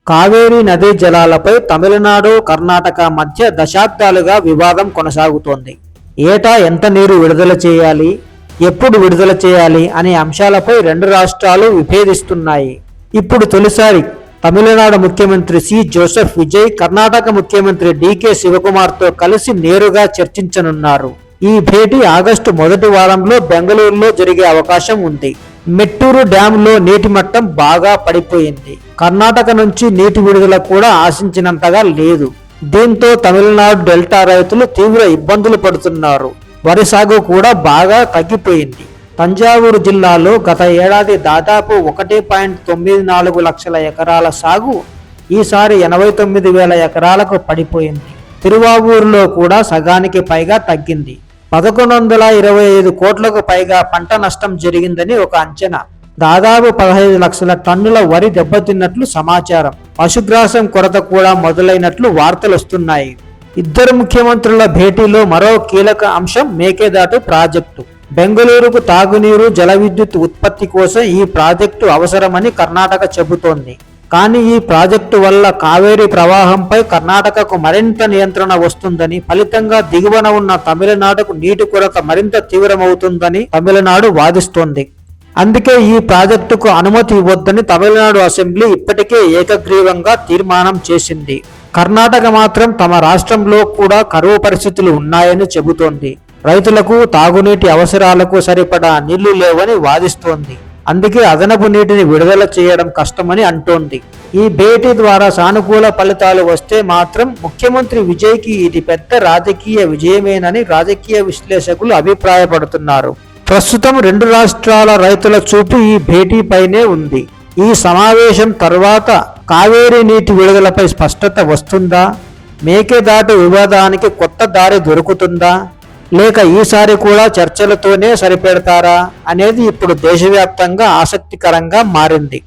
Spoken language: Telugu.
కావేరీ నదీ జలాలపై తమిళనాడు, కర్ణాటక మధ్య దశాబ్దాలుగా వివాదం కొనసాగుతోంది. ఏటా ఎంత నీరు విడుదల చేయాలి, ఎప్పుడు విడుదల చేయాలి అనే అంశాలపై రెండు రాష్ట్రాలు విభేదిస్తున్నాయి. ఇప్పుడు తొలిసారి తమిళనాడు ముఖ్యమంత్రి సి జోసెఫ్ విజయ్ కర్ణాటక ముఖ్యమంత్రి డికే శివకుమార్తో కలిసి నేరుగా చర్చించనున్నారు. ఈ భేటీ ఆగస్టు మొదటి వారంలో బెంగళూరులో జరిగే అవకాశం ఉంది. మెట్టూరు డ్యాంలో నీటి మట్టం బాగా పడిపోయింది. కర్ణాటక నుంచి నీటి విడుదల కూడా ఆశించినంతగా లేదు. దీంతో తమిళనాడు డెల్టా రైతులు తీవ్ర ఇబ్బందులు పడుతున్నారు. వరి సాగు కూడా బాగా తగ్గిపోయింది. తంజావూరు జిల్లాలో గత ఏడాది దాదాపు 1.94 లక్షల ఎకరాల సాగు ఈసారి 89,000 ఎకరాలకు పడిపోయింది. తిరువావూరులో కూడా సగానికి పైగా తగ్గింది. 1125 కోట్లకు పైగా పంట నష్టం జరిగిందని ఒక అంచనా. దాదాపు 15 లక్షల టన్నుల వరి దెబ్బతిన్నట్లు సమాచారం. పశుగ్రాసం కొరత కూడా మొదలైనట్లు వార్తలు వస్తున్నాయి. ఇద్దరు ముఖ్యమంత్రుల భేటీలో మరో కీలక అంశం మేకేదాటు ప్రాజెక్టు. బెంగళూరుకు తాగునీరు, జల విద్యుత్ ఉత్పత్తి కోసం ఈ ప్రాజెక్టు అవసరమని కర్ణాటక చెబుతోంది. కానీ ఈ ప్రాజెక్టు వల్ల కావేరీ ప్రవాహంపై కర్ణాటకకు మరింత నియంత్రణ వస్తుందని, ఫలితంగా దిగువన ఉన్న తమిళనాడుకు నీటి కొరత మరింత తీవ్రమవుతుందని తమిళనాడు వాదిస్తోంది. అందుకే ఈ ప్రాజెక్టుకు అనుమతి ఇవ్వొద్దని తమిళనాడు అసెంబ్లీ ఇప్పటికే ఏకగ్రీవంగా తీర్మానం చేసింది. కర్ణాటక మాత్రం తమ రాష్ట్రంలో కూడా కరువు పరిస్థితులు ఉన్నాయని చెబుతోంది. రైతులకు తాగునీటి అవసరాలకు సరిపడా నీళ్లు లేవని వాదిస్తోంది. అందుకే అదనపు నీటిని విడుదల చేయడం కష్టమని అంటోంది. ఈ భేటీ ద్వారా సానుకూల ఫలితాలు వస్తే మాత్రం ముఖ్యమంత్రి విజయ్కి ఇది పెద్ద రాజకీయ విజయమేనని రాజకీయ విశ్లేషకులు అభిప్రాయపడుతున్నారు. ప్రస్తుతం రెండు రాష్ట్రాల రైతుల చూపు ఈ భేటీపైనే ఉంది. ఈ సమావేశం తర్వాత కావేరీ నీటి విడుదలపై స్పష్టత వస్తుందా, మేకేదాటు వివాదానికి కొత్త దారి దొరుకుతుందా, లేక ఈసారి కూడా చర్చలతోనే సరిపెడతారా అనేది ఇప్పుడు దేశవ్యాప్తంగా ఆసక్తికరంగా మారింది.